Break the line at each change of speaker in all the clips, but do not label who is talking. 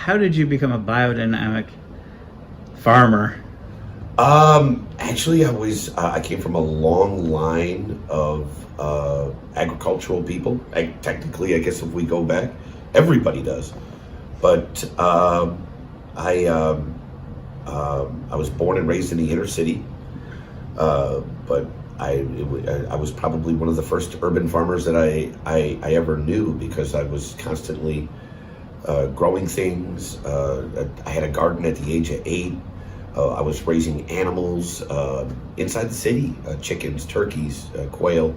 how did you become a biodynamic farmer?
Actually, I came from a long line of agricultural people. Technically, I guess if we go back, everybody does. But I was born and raised in the inner city. But I was probably one of the first urban farmers that I ever knew, because I was constantly growing things. I had a garden at the age of 8. I was raising animals inside the city, chickens, turkeys, quail.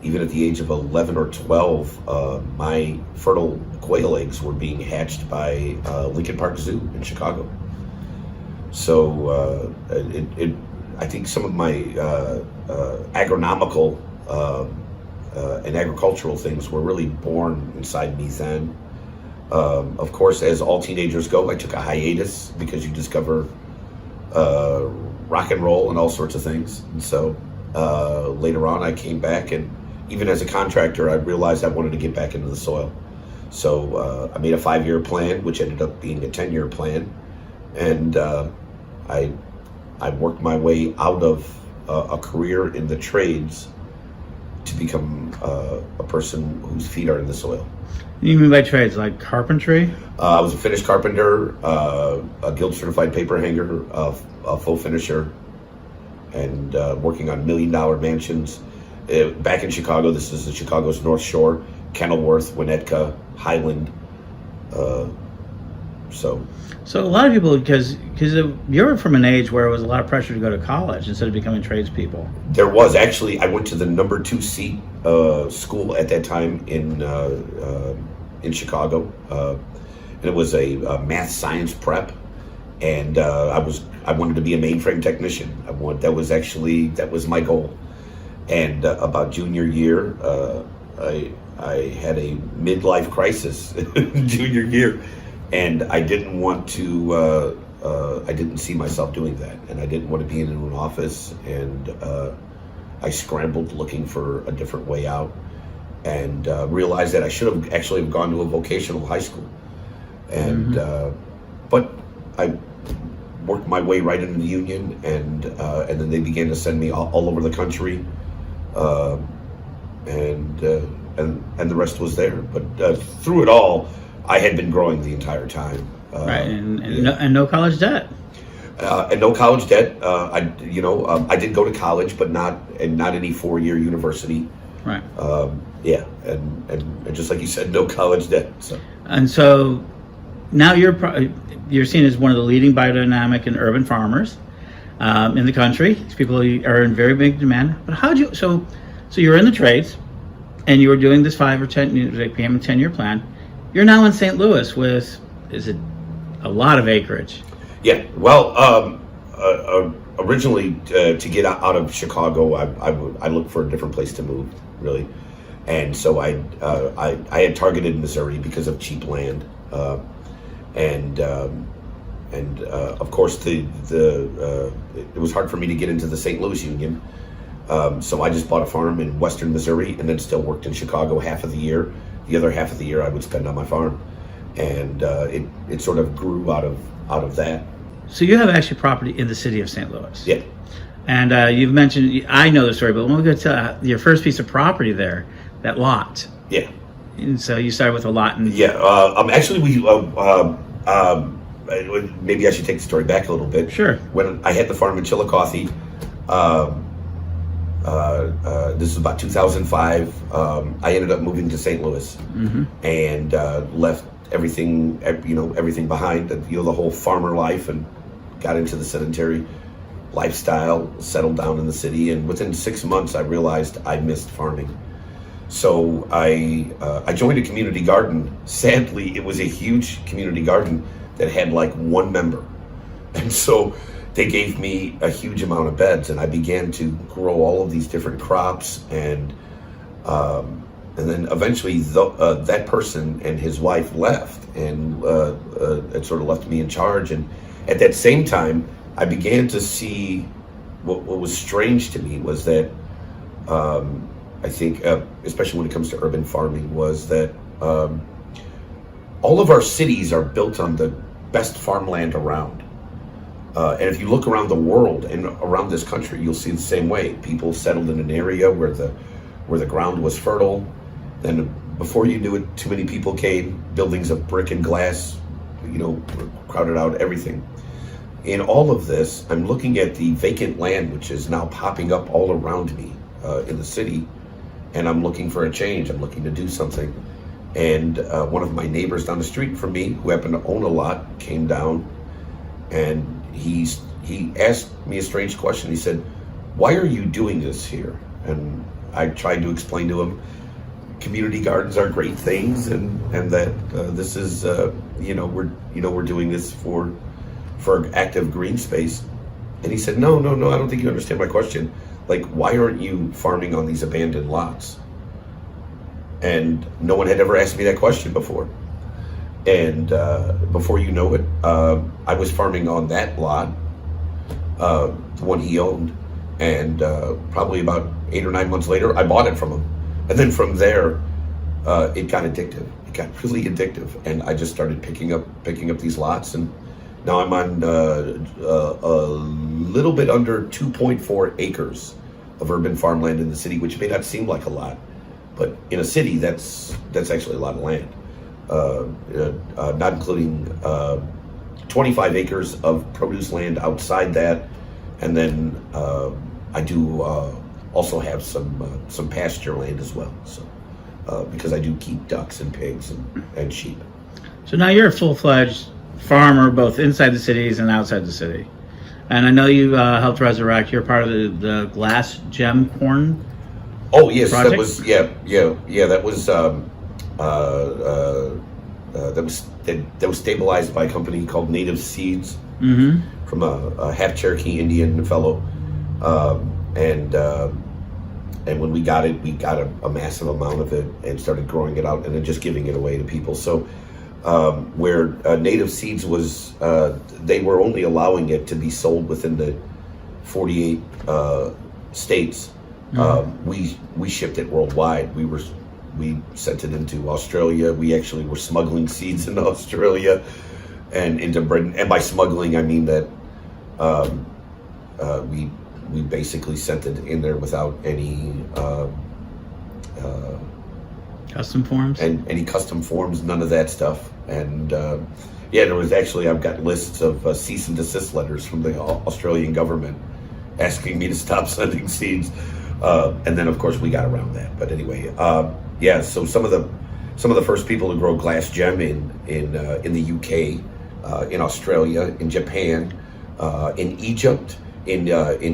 Even at the age of 11 or 12, my fertile quail eggs were being hatched by Lincoln Park Zoo in Chicago. So I think some of my agronomical and agricultural things were really born inside me then. Of course, as all teenagers go, I took a hiatus because you discover rock and roll and all sorts of things. And so later on, I came back, and even as a contractor, I realized I wanted to get back into the soil. So I made a 5-year plan, which ended up being a 10-year plan. And I worked my way out of a career in the trades to become a person whose feet are in the soil.
You mean by trades, like carpentry?
I was a finished carpenter, a guild certified paper hanger, a faux finisher, and working on $1 million mansions. Back in Chicago, this is the Chicago's North Shore, Kenilworth, Winnetka, Highland.
So a lot of people, because you're from an age where it was a lot of pressure to go to college instead of becoming tradespeople.
There was actually. I went to the number 2 seat school at that time in Chicago, and it was a math science prep, and I wanted to be a mainframe technician. That was my goal. And about junior year, I had a midlife crisis junior year. And I didn't want to, I didn't see myself doing that. And I didn't want to be in an office. And I scrambled looking for a different way out, and realized that I should have actually gone to a vocational high school. And, but I worked my way right into the union, and then they began to send me all over the country. And the rest was there. But through it all, I had been growing the entire time.
Right, and no college debt.
And no college debt. I did go to college, but not any 4-year university.
Right.
And just like you said, no college debt.
So now you're seen as one of the leading biodynamic and urban farmers in the country. These people are in very big demand. But how'd you? So you're in the trades, and you were doing this 5 or 10, became a 10-year plan. You're now in St. Louis with, is it a lot of acreage?
Yeah. Well, originally to get out of Chicago, I looked for a different place to move, really, and so I had targeted Missouri because of cheap land, and of course it was hard for me to get into the St. Louis Union, so I just bought a farm in western Missouri, and then still worked in Chicago half of the year. The other half of the year I would spend on my farm, and it sort of grew out of that.
So you have actually property in the city of St. Louis.
Yeah.
And you've mentioned, I know the story, but when we go to your first piece of property there, that lot.
Yeah.
And so you started with a lot.
Yeah. Actually, we maybe I should take the story back a little bit.
Sure.
When I had the farm in Chillicothe, this is about 2005. I ended up moving to St. Louis, and left everything behind. The whole farmer life, and got into the sedentary lifestyle. Settled down in the city, and within 6 months, I realized I missed farming. So I joined a community garden. Sadly, it was a huge community garden that had like 1 member, and so they gave me a huge amount of beds, and I began to grow all of these different crops, and then eventually that person and his wife left, and it sort of left me in charge. And at that same time, I began to see what was strange to me was that I think, especially when it comes to urban farming, was that all of our cities are built on the best farmland around. And if you look around the world and around this country, you'll see the same way. People settled in an area where the ground was fertile. Then before you knew it, too many people came. Buildings of brick and glass, crowded out everything. In all of this, I'm looking at the vacant land, which is now popping up all around me in the city, and I'm looking for a change. I'm looking to do something. And one of my neighbors down the street from me, who happened to own a lot, came down, and he asked me a strange question. He said, "Why are you doing this here?" And I tried to explain to him, community gardens are great things, and that this is we're doing this for active green space. And he said, no, I don't think you understand my question. Like, why aren't you farming on these abandoned lots? And no one had ever asked me that question before. And before you know it, I was farming on that lot, the one he owned, and probably about 8 or 9 months later, I bought it from him. And then from there, it got addictive. It got really addictive, and I just started picking up these lots, and now I'm on a little bit under 2.4 acres of urban farmland in the city, which may not seem like a lot, but in a city, that's actually a lot of land. Not including 25 acres of produce land outside that, and then I do also have some pasture land as well. So because I do keep ducks and pigs and sheep.
So now you're a full-fledged farmer, both inside the cities and outside the city. And I know you helped resurrect. You're part of the glass gem corn.
Oh yes,
project?
That was that was stabilized by a company called Native Seeds, from a half Cherokee Indian fellow, and when we got it, we got a massive amount of it and started growing it out and then just giving it away to people. So where Native Seeds was, they were only allowing it to be sold within the 48 states. We shipped it worldwide. We sent it into Australia. We actually were smuggling seeds into Australia and into Britain. And by smuggling, I mean that we basically sent it in there without any
custom forms,
and any custom forms, none of that stuff. And there was actually, I've got lists of cease and desist letters from the Australian government asking me to stop sending seeds. And then, of course, we got around that. But anyway, so some of the first people to grow glass gem in the UK, in Australia, in Japan, in Egypt, in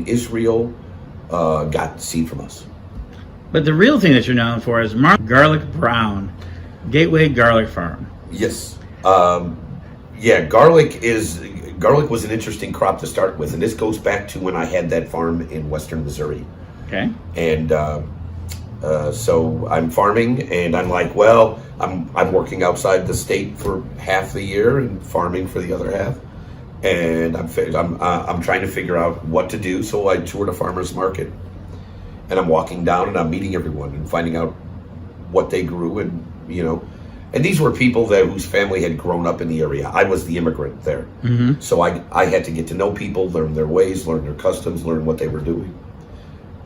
Israel, got seed from us.
But the real thing that you're known for is Garlic Brown, Gateway Garlic Farm.
Yes. Garlic was an interesting crop to start with, and this goes back to when I had that farm in western Missouri.
Okay.
And so I'm farming, and I'm like, well, I'm working outside the state for half the year and farming for the other half, and I'm trying to figure out what to do. So I toured a farmer's market, and I'm walking down and I'm meeting everyone and finding out what they grew, and and these were people whose family had grown up in the area. I was the immigrant there, so I had to get to know people, learn their ways, learn their customs, learn what they were doing.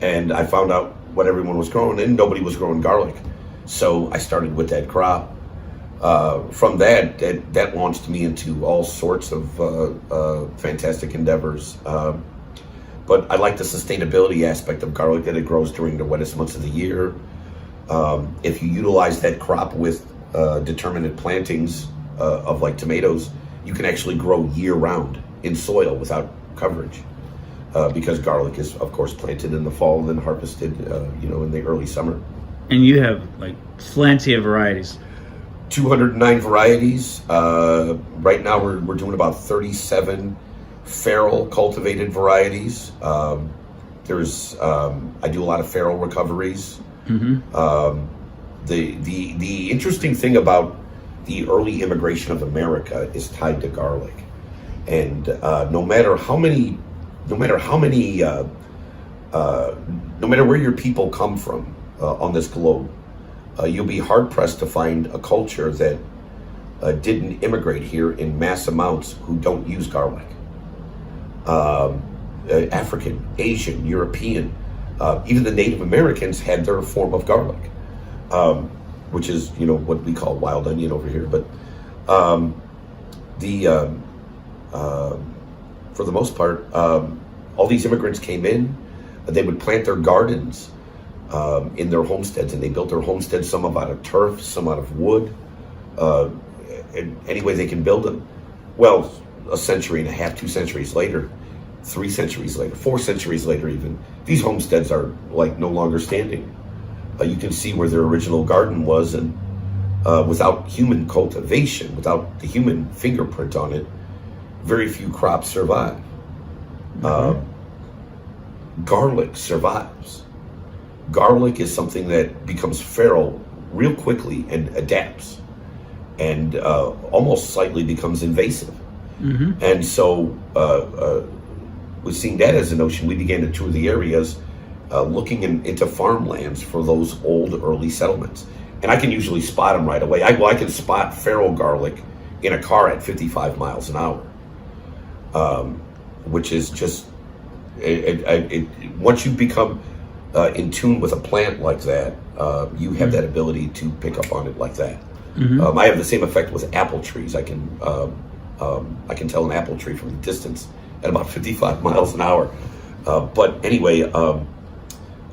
And I found out what everyone was growing, and nobody was growing garlic. So I started with that crop. From that launched me into all sorts of fantastic endeavors. But I like the sustainability aspect of garlic, that it grows during the wettest months of the year. If you utilize that crop with determinate plantings of like tomatoes, you can actually grow year-round in soil without coverage. Because garlic is, of course, planted in the fall and then harvested, in the early summer.
And you have like plenty of varieties.
209 varieties. Right now, we're doing about 37 feral cultivated varieties. There's I do a lot of feral recoveries. The interesting thing about the early immigration of America is tied to garlic, and no matter where your people come from on this globe, you'll be hard pressed to find a culture that didn't immigrate here in mass amounts who don't use garlic. African, Asian, European, even the Native Americans had their form of garlic, which is, you know, what we call wild onion over here. But for the most part, all these immigrants came in. They would plant their gardens in their homesteads, and they built their homesteads, some out of turf, some out of wood, any way they can build them. Well, a century and a half, 2 centuries later, 3 centuries later, 4 centuries later even, these homesteads are like no longer standing. You can see where their original garden was, and without human cultivation, without the human fingerprint on it, very few crops survive. Garlic survives. Garlic is something that becomes feral real quickly and adapts, and almost slightly becomes invasive. And so with seeing that as a notion, we began to tour the areas looking into farmlands for those old early settlements. And I can usually spot them right away. I can spot feral garlic in a car at 55 miles an hour, which is just, once you become in tune with a plant like that, you have that ability to pick up on it like that. I have the same effect with apple trees. I can tell an apple tree from a distance at about 55 miles an hour. But anyway,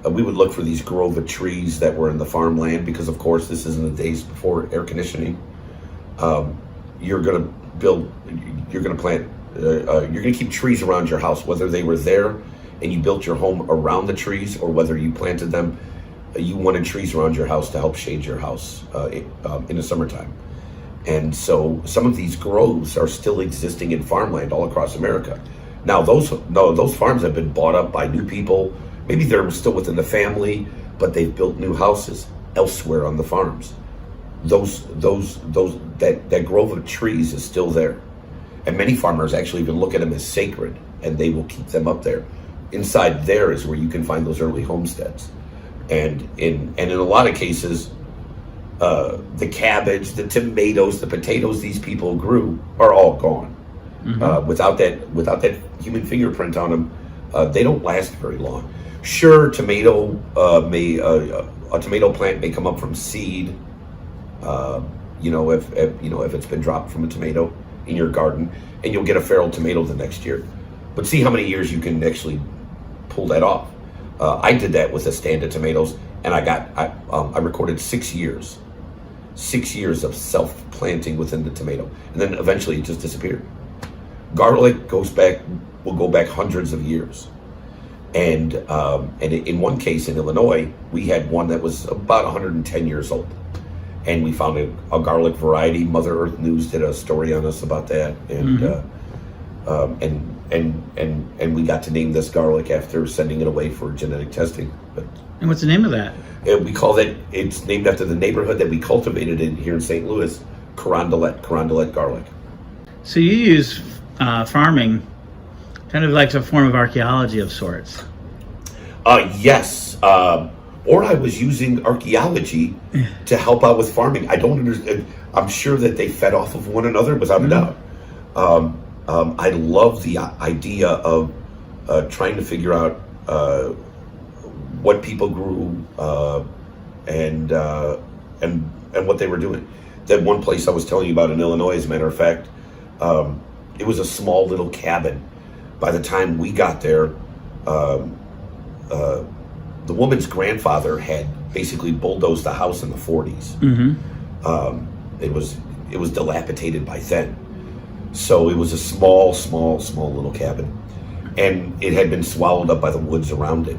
we would look for these grove of trees that were in the farmland, because of course this is in the days before air conditioning. You're going to plant, you're going to keep trees around your house, whether they were there and you built your home around the trees, or whether you planted them. You wanted trees around your house to help shade your house in the summertime. And so some of these groves are still existing in farmland all across America. Now those farms have been bought up by new people. Maybe they're still within the family, but they've built new houses elsewhere on the farms. That grove of trees is still there. And many farmers actually even look at them as sacred, and they will keep them up there. Inside there is where you can find those early homesteads. And in a lot of cases, the cabbage, the tomatoes, the potatoes these people grew are all gone. Without that human fingerprint on them, they don't last very long. Sure, a tomato plant may come up from seed. If it's been dropped from a tomato in your garden, and you'll get a feral tomato the next year. But see how many years you can actually pull that off. I did that with a stand of tomatoes, and I recorded 6 years. 6 years of self-planting within the tomato, and then eventually it just disappeared. Garlic will go back hundreds of years, and in one case in Illinois, we had one that was about 110 years old, and we found a garlic variety. Mother Earth News did a story on us about that, and we got to name this garlic after sending it away for genetic testing.
And what's the name of that?
We call it, it's named after the neighborhood that we cultivated in here in St. Louis, Carondelet garlic.
So you use farming kind of like a form of archaeology of sorts.
Yes. Or I was using archaeology to help out with farming. I don't understand. I'm sure that they fed off of one another without a doubt. I love the idea of trying to figure out what people grew and what they were doing. That one place I was telling you about in Illinois, as a matter of fact, it was a small little cabin. By the time we got there, the woman's grandfather had basically bulldozed the house in the 40s. It was dilapidated by then. So it was a small little cabin, and it had been swallowed up by the woods around it.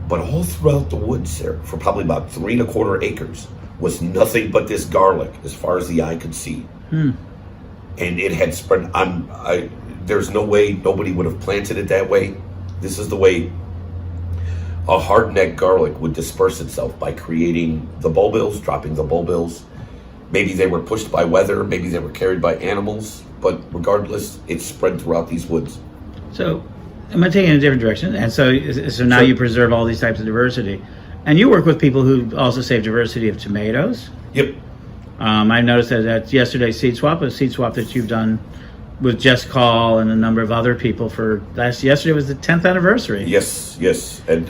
But all throughout the woods there, for probably about 3 1/4 acres, was nothing but this garlic as far as the eye could see. And it had spread. There's no way nobody would have planted it that way. This is the way a hard-necked garlic would disperse itself, by creating the bulbils, dropping the bulbils. Maybe they were pushed by weather, maybe they were carried by animals, but regardless, it spread throughout these woods.
So I'm going to take it in a different direction. And so now
Sure.
you preserve all these types of diversity. And you work with people who also save diversity of tomatoes.
Yep.
I noticed that at yesterday's seed swap, a seed swap that you've done with Jess Call and a number of other people for yesterday was the 10th anniversary.
Yes, and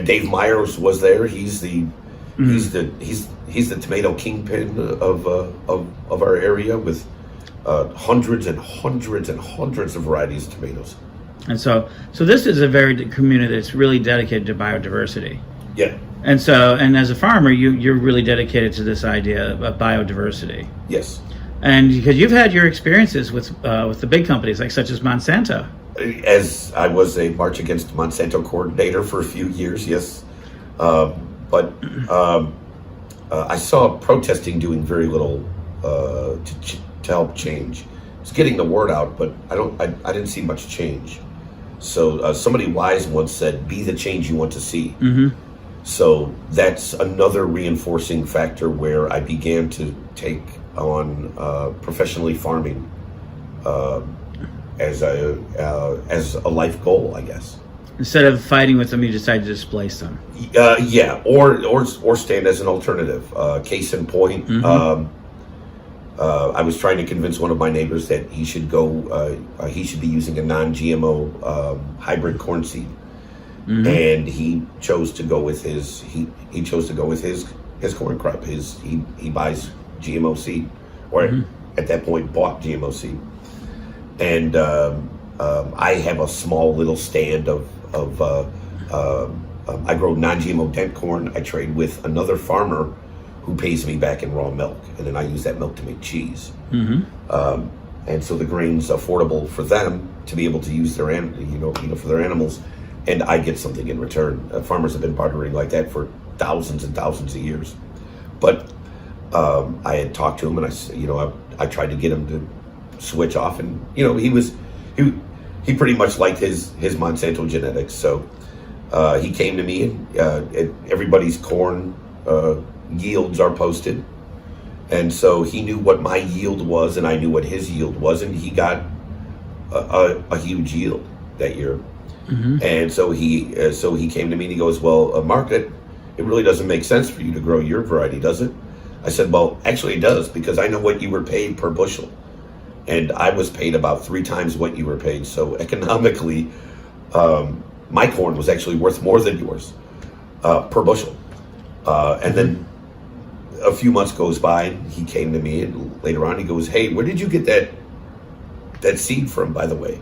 Dave Myers was there. He's the tomato kingpin of our area with hundreds and hundreds and hundreds of varieties of tomatoes.
And so this is a very community that's really dedicated to biodiversity.
Yeah.
And as a farmer, you're really dedicated to this idea of biodiversity.
Yes.
And because you've had your experiences with the big companies, like such as Monsanto.
As I was a March Against Monsanto coordinator for a few years, yes. But I saw protesting doing very little to help change. It's getting the word out, but I didn't see much change. So somebody wise once said, "Be the change you want to see."
Mm-hmm.
So that's another reinforcing factor where I began to take on professionally farming as a life goal, I guess.
Instead of fighting with them, you decided to displace them.
Yeah, or stand as an alternative. Case in point,
Mm-hmm.
I was trying to convince one of my neighbors that he should be using a non-GMO hybrid corn seed,
Mm-hmm.
and he chose to go with his corn crop. He buys GMO seed, or
Mm-hmm.
at that point bought GMO seed, and I have a small little stand of I grow non-GMO dent corn. I trade with another farmer who pays me back in raw milk, and then I use that milk to make cheese.
Mm-hmm.
And so the grain's affordable for them to be able to use their for their animals, and I get something in return. Farmers have been bartering like that for thousands and thousands of years. But I had talked to him, and I tried to get him to switch off, and he pretty much liked his Monsanto genetics. So he came to me, and everybody's corn yields are posted, and so he knew what my yield was, and I knew what his yield was, and he got a huge yield that year.
Mm-hmm.
And so he came to me and he goes, "Well, Mark, it really doesn't make sense for you to grow your variety, does it?" I said, "Well, actually it does, because I know what you were paid per bushel, and I was paid about 3 times what you were paid. So economically, my corn was actually worth more than yours per bushel." And then a few months goes by, and he came to me, and later on he goes, "Hey, where did you get that seed from, by the way?"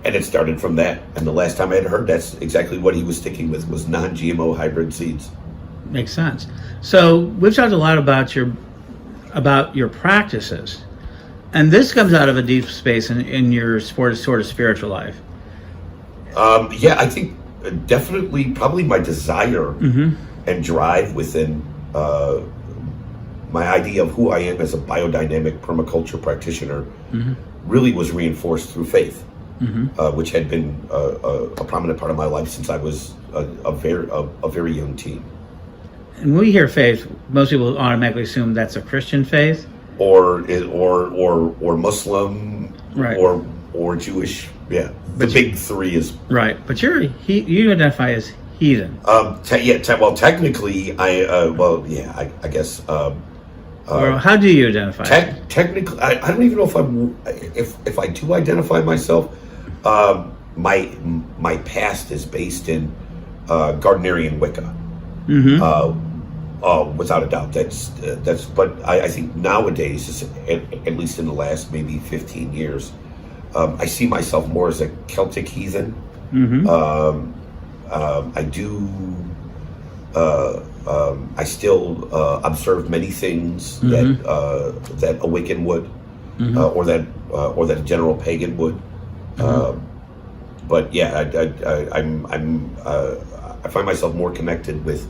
And it started from that. And the last time I had heard, that's exactly what he was sticking with, was non-GMO hybrid seeds.
Makes sense. So we've talked a lot about your practices, and this comes out of a deep space in your sort of spiritual life.
Yeah, I think definitely, probably my desire and drive within my idea of who I am as a biodynamic permaculture practitioner really was reinforced through faith, which had been a prominent part of my life since I was a very young teen.
And when we hear faith, most people automatically assume that's a Christian faith,
or Muslim,
right,
or Jewish. Yeah, the big three is
right. But you identify as heathen.
Well, technically, I guess.
Or how do you identify?
Technically, I don't even know if I do identify myself. My past is based in Gardnerian Wicca. Without a doubt, that's. But I think nowadays, at least in the last maybe 15 years, I see myself more as a Celtic heathen. I do. I still observe many things that a Wiccan would, or that a general pagan would. But yeah, I find myself more connected with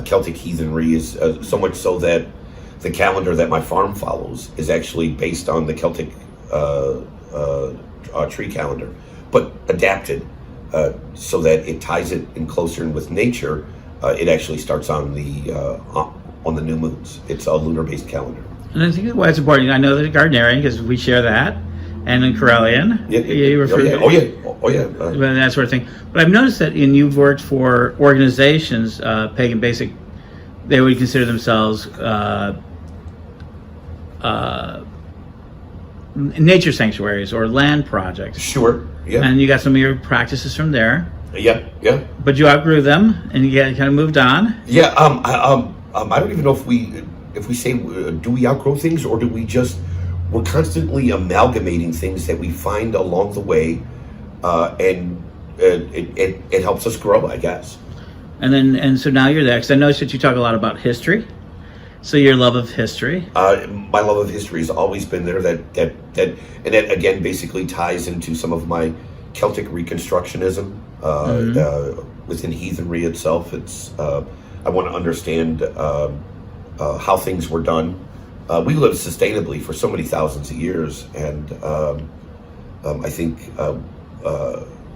Celtic heathenry, so much so that the calendar that my farm follows is actually based on the Celtic tree calendar, but adapted so that it ties it in closer in with nature. It actually starts on the new moons. It's a lunar-based calendar.
And I think why it's important. I know that Gardnerian, because we share that, and in Corellian, you refer that sort of thing. But I've noticed that you've worked for organizations, Pagan Basic, they would consider themselves uh, nature sanctuaries or land projects,
Sure. Yeah.
and you got some of your practices from there.
Yeah. Yeah.
But you outgrew them, and you kind of moved on.
Yeah. I don't even know if we say do we outgrow things, or do we just we're constantly amalgamating things that we find along the way, and it helps us grow, I guess.
And so now you're there. Because I noticed that you talk a lot about history. So your love of history.
My love of history has always been there. That again basically ties into some of my Celtic Reconstructionism within heathenry itself. It's I want to understand how things were done. We lived sustainably for so many thousands of years, and I think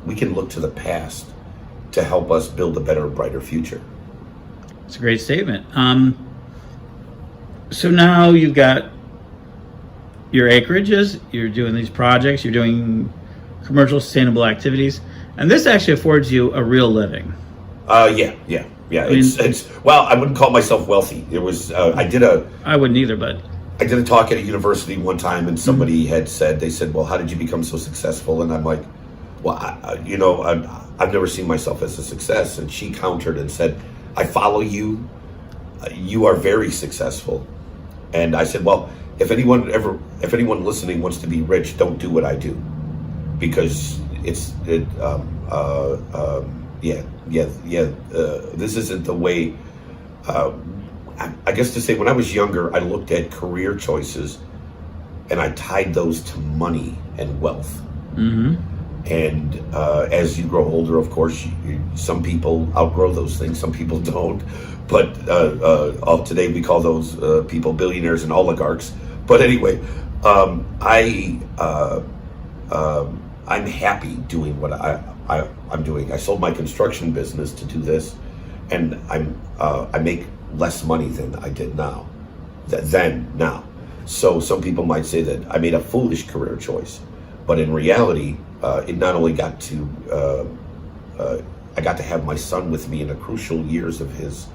we can look to the past to help us build a better, brighter future.
It's a great statement. So now you've got your acreages, you're doing these projects, you're doing commercial sustainable activities, and this actually affords you a real living.
Yeah. It's well, I wouldn't call myself wealthy. It was
I wouldn't either, but
I did a talk at a university one time, and somebody had said, they said, well, how did you become so successful? And I'm like, well, I've never seen myself as a success. And she countered and said, I follow you. You are very successful. And I said, well, if anyone listening wants to be rich, don't do what I do, because this isn't the way. I guess to say, when I was younger, I looked at career choices and I tied those to money and wealth.
Mm-hmm.
And as you grow older, of course, some people outgrow those things, some people don't. But today we call those people billionaires and oligarchs. But anyway, I'm happy doing what I'm doing. I sold my construction business to do this, and I make less money than I did now. Now. So some people might say that I made a foolish career choice, but in reality, it not only got to I got to have my son with me in the crucial years of his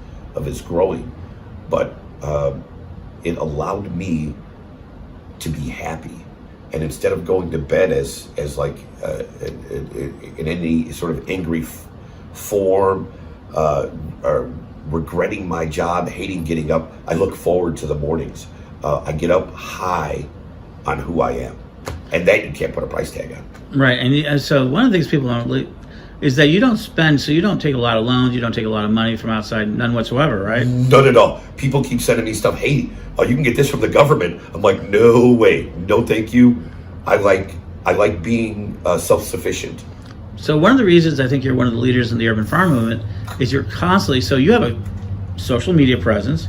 growing, but it allowed me to be happy. And instead of going to bed as like in any sort of angry form, or regretting my job, hating getting up, I look forward to the mornings. I get up high on who I am, and that you can't put a price tag on.
Right, and so one of the things people don't is that you don't spend, so you don't take a lot of loans, you don't take a lot of money from outside, none whatsoever, right?
None at all. People keep sending me stuff. Hey, you can get this from the government. I'm like, no way, no thank you. I like being self-sufficient.
So one of the reasons I think you're one of the leaders in the urban farm movement is you're constantly, so you have a social media presence,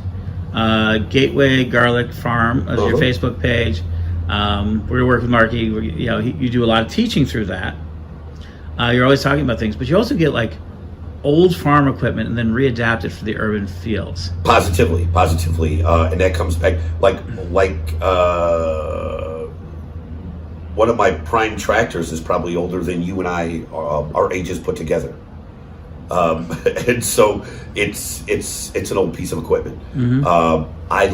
Gateway Garlic Farm as your Facebook page. We work with Marky, you do a lot of teaching through that. You're always talking about things, but you also get like old farm equipment and then readapt it for the urban fields. Positively,
and that comes back like one of my prime tractors is probably older than you and I, our ages put together, and so it's an old piece of equipment.
Mm-hmm.
I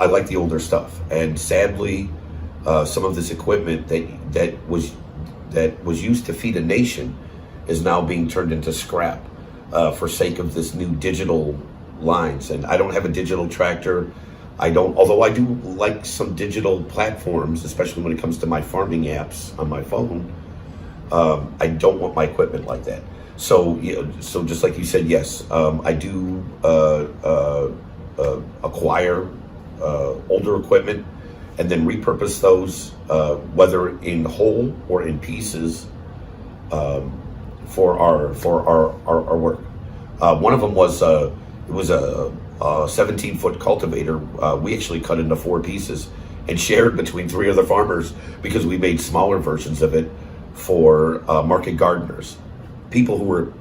like the older stuff, and sadly, some of this equipment that was used to feed a nation is now being turned into scrap for sake of this new digital lines. And I don't have a digital tractor. Although I do like some digital platforms, especially when it comes to my farming apps on my phone. I don't want my equipment like that. So just like you said, yes, I do acquire older equipment and then repurpose those, whether in whole or in pieces, for our work. One of them was a 17-foot cultivator. We actually cut into 4 pieces and shared between 3 other farmers because we made smaller versions of it for market gardeners, people who were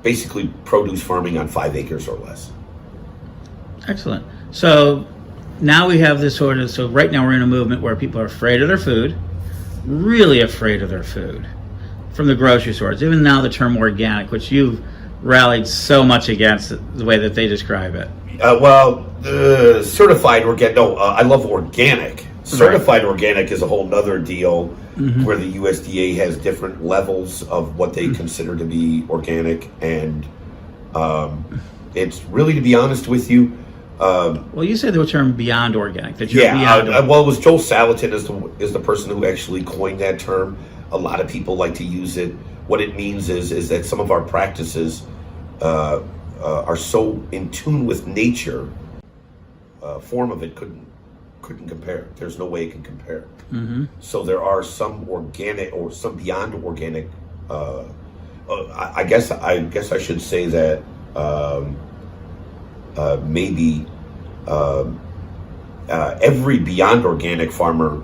basically produce farming on 5 acres or less.
Excellent. So now we have this sort of, so right now we're in a movement where people are afraid of their food, really afraid of their food from the grocery stores. Even now the term organic, which you've rallied so much against the way that they describe it.
Certified organic. No, I love organic. Certified organic is a whole nother deal where the USDA has different levels of what they consider to be organic, and it's really, to be honest with you.
Well, you said the term beyond organic. That
it was Joel Salatin is the person who actually coined that term. A lot of people like to use it. What it means is that some of our practices are so in tune with nature. Form of it couldn't compare. There's no way it can compare. So there are some organic or some beyond organic. I guess I should say that maybe every beyond organic farmer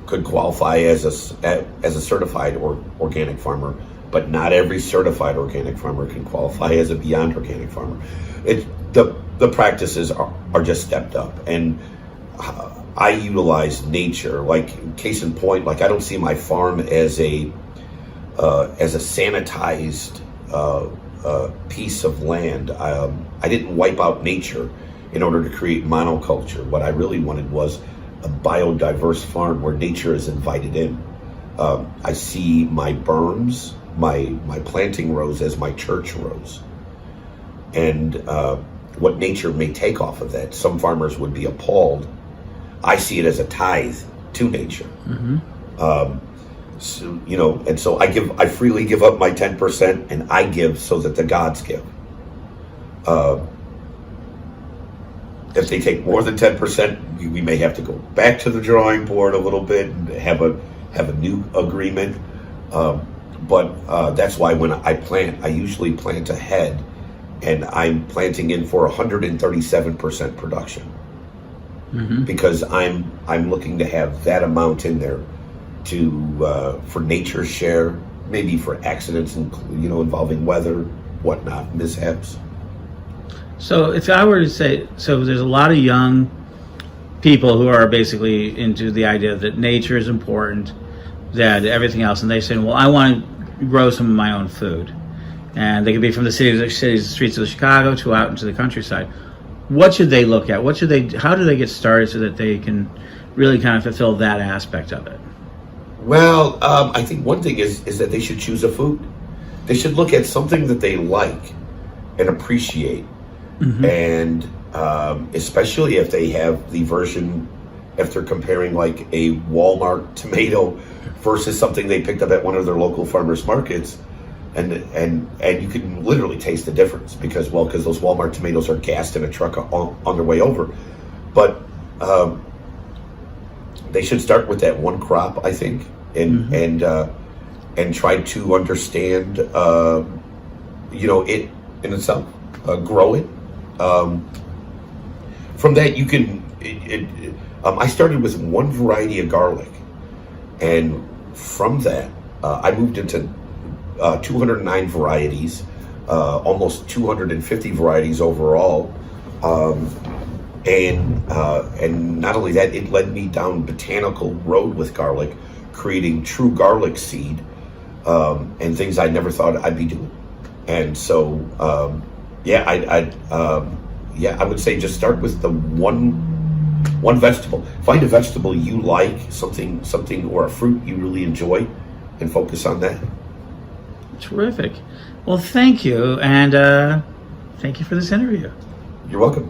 could qualify as a certified organic farmer, but not every certified organic farmer can qualify as a beyond organic farmer. The practices are just stepped up, and I utilize nature. Like, case in point, like, I don't see my farm as a sanitized piece of land. I didn't wipe out nature in order to create monoculture. What I really wanted was a biodiverse farm where nature is invited in. I see my berms, my planting rows as my church rows, and what nature may take off of that. Some farmers would be appalled. I see it as a tithe to nature. So, and so I freely give up my 10%, and I give so that the gods give. If they take more than 10%, we may have to go back to the drawing board a little bit and have a new agreement. But that's why when I plant, I usually plant ahead, and I'm planting in for 137% production, because I'm looking to have that amount in there for nature's share, maybe for accidents and involving weather, whatnot, mishaps.
So if I were to say, so there's a lot of young people who are basically into the idea that nature is important, that everything else, and they say, well, I want to grow some of my own food. And they could be from the cities, streets of Chicago to out into the countryside. What should they look at? How do they get started so that they can really kind of fulfill that aspect of it?
Well, I think one thing is that they should choose a food. They should look at something that they like and appreciate. And especially if they have the version, if they're comparing like a Walmart tomato versus something they picked up at one of their local farmers markets, and you can literally taste the difference because those Walmart tomatoes are gassed in a truck on their way over. But they should start with that one crop, I think, and try to understand it in itself, grow it. From that, you can. I started with one variety of garlic, and from that, I moved into 209 varieties, almost 250 varieties overall, and not only that, it led me down botanical road with garlic, creating true garlic seed, and things I never thought I'd be doing, and so. I would say just start with the one vegetable. Find a vegetable you like, something or a fruit you really enjoy, and focus on that.
Terrific. Well, thank you, and thank you for this interview.
You're welcome.